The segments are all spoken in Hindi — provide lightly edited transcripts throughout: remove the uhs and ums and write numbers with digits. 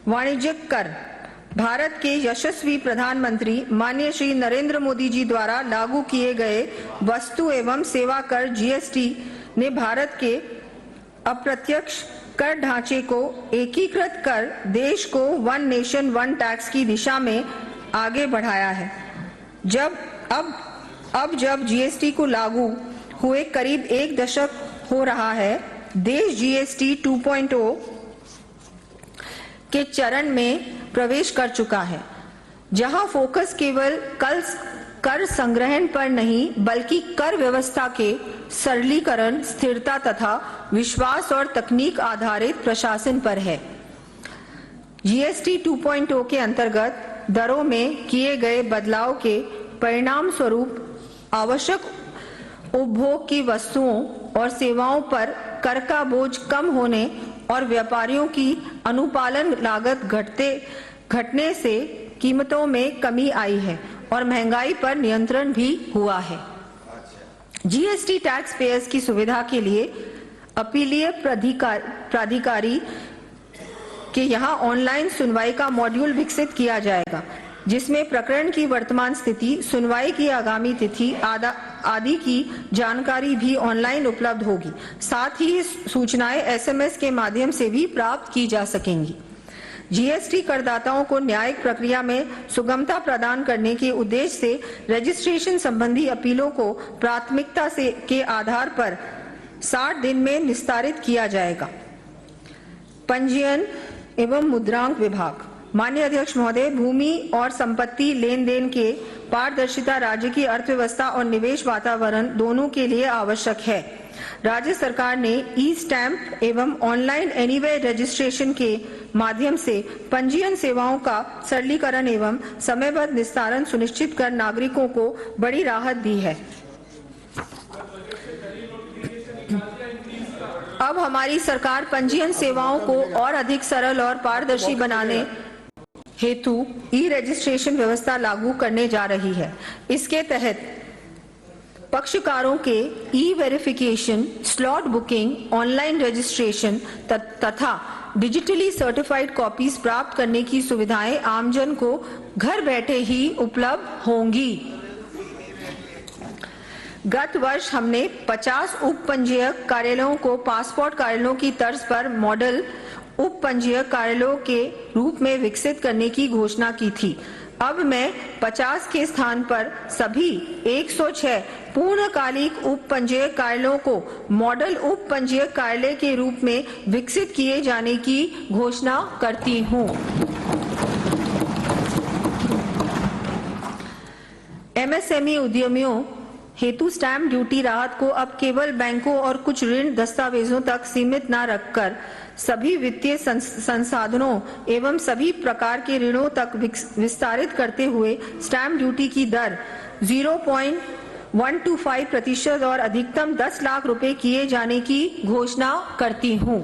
वाणिज्यिक कर भारत के यशस्वी प्रधानमंत्री माननीय श्री नरेंद्र मोदी जी द्वारा लागू किए गए वस्तु एवं सेवा कर जीएसटी ने भारत के अप्रत्यक्ष कर ढांचे को एकीकृत कर देश को वन नेशन वन टैक्स की दिशा में आगे बढ़ाया है। अब जब जीएसटी को लागू हुए करीब एक दशक हो रहा है, देश जीएसटी 2.0 के चरण में प्रवेश कर चुका है, जहां फोकस केवल कर संग्रहण पर नहीं बल्कि कर व्यवस्था के सरलीकरण, स्थिरता तथा विश्वास और तकनीक आधारित प्रशासन पर है। जीएसटी 2.0 के अंतर्गत दरों में किए गए बदलाव के परिणाम स्वरूप आवश्यक उपभोग की वस्तुओं और सेवाओं पर कर का बोझ कम होने और व्यापारियों की अनुपालन लागत घटने से कीमतों में कमी आई है और महंगाई पर नियंत्रण भी हुआ है। जीएसटी टैक्स पेयर्स की सुविधा के लिए अपीलीय प्राधिकारी के यहाँ ऑनलाइन सुनवाई का मॉड्यूल विकसित किया जाएगा, जिसमें प्रकरण की वर्तमान स्थिति, सुनवाई की आगामी तिथि आदि की जानकारी भी ऑनलाइन उपलब्ध होगी। साथ ही सूचनाएं एसएमएस के माध्यम से भी प्राप्त की जा सकेंगी। जीएसटी करदाताओं को न्यायिक प्रक्रिया में सुगमता प्रदान करने के उद्देश्य से रजिस्ट्रेशन संबंधी अपीलों को प्राथमिकता के आधार पर 60 दिन में निस्तारित किया जाएगा। पंजीयन एवं मुद्रांक विभाग। माननीय अध्यक्ष महोदय, भूमि और संपत्ति लेन देन के पारदर्शिता राज्य की अर्थव्यवस्था और निवेश वातावरण दोनों के लिए आवश्यक है। राज्य सरकार ने ई स्टैंप एवं ऑनलाइन एनीवेयर रजिस्ट्रेशन के माध्यम से पंजीयन सेवाओं का सरलीकरण एवं समयबद्ध निस्तारण सुनिश्चित कर नागरिकों को बड़ी राहत दी है। अब हमारी सरकार पंजीयन सेवाओं को और अधिक सरल और पारदर्शी बनाने हेतु ई रजिस्ट्रेशन व्यवस्था लागू करने जा रही है। इसके तहत पक्षकारों के e verification, slot booking, online registration तथा डिजिटली सर्टिफाइड कॉपीज प्राप्त करने की सुविधाएं आमजन को घर बैठे ही उपलब्ध होंगी। गत वर्ष हमने 50 उप पंजीयक कार्यालयों को पासपोर्ट कार्यालयों की तर्ज पर मॉडल उप पंजीयक कार्यालयों के रूप में विकसित करने की घोषणा की थी। अब मैं 50 के स्थान पर सभी 106 पूर्णकालिक उप पंजीयक कार्यालयों को मॉडल उप पंजीयक कार्यालय के रूप में विकसित किए जाने की घोषणा करती हूं। एमएसएमई उद्यमियों हेतु स्टैंप ड्यूटी राहत को अब केवल बैंकों और कुछ ऋण दस्तावेजों तक सीमित न रखकर सभी वित्तीय संसाधनों एवं सभी प्रकार के ऋणों तक विस्तारित करते हुए स्टैंप ड्यूटी की दर 0.125% और अधिकतम 10 लाख रुपए किए जाने की घोषणा करती हूं।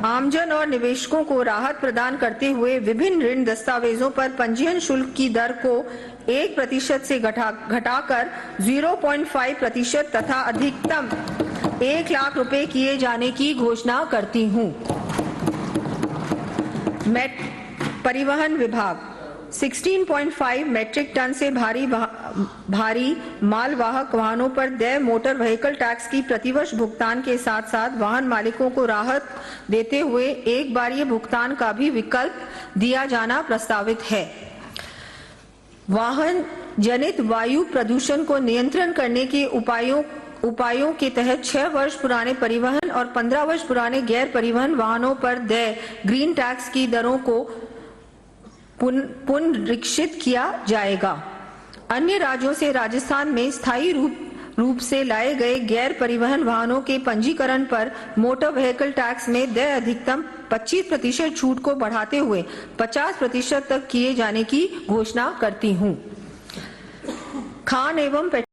आमजन और निवेशकों को राहत प्रदान करते हुए विभिन्न ऋण दस्तावेजों पर पंजीयन शुल्क की दर को 1% से घटाकर 0.5% तथा अधिकतम 1 लाख रुपए किए जाने की घोषणा करती हूं। परिवहन विभाग 16.5 मीट्रिक टन से भारी मालवाहक वाहनों पर देय मोटर व्हीकल टैक्स की प्रतिवर्ष भुगतान के साथ साथ वाहन मालिकों को राहत देते हुए एक बार भुगतान का भी विकल्प दिया जाना प्रस्तावित है। वाहन जनित वायु प्रदूषण को नियंत्रण करने के उपायों के तहत 6 वर्ष पुराने परिवहन और 15 वर्ष पुराने गैर परिवहन वाहनों पर देय ग्रीन टैक्स की दरों को पुनरीक्षित किया जाएगा। अन्य राज्यों से राजस्थान में स्थायी रूप से लाए गए गैर परिवहन वाहनों के पंजीकरण पर मोटर व्हीकल टैक्स में देय अधिकतम 25% छूट को बढ़ाते हुए 50% तक किए जाने की घोषणा करती हूं। खान एवं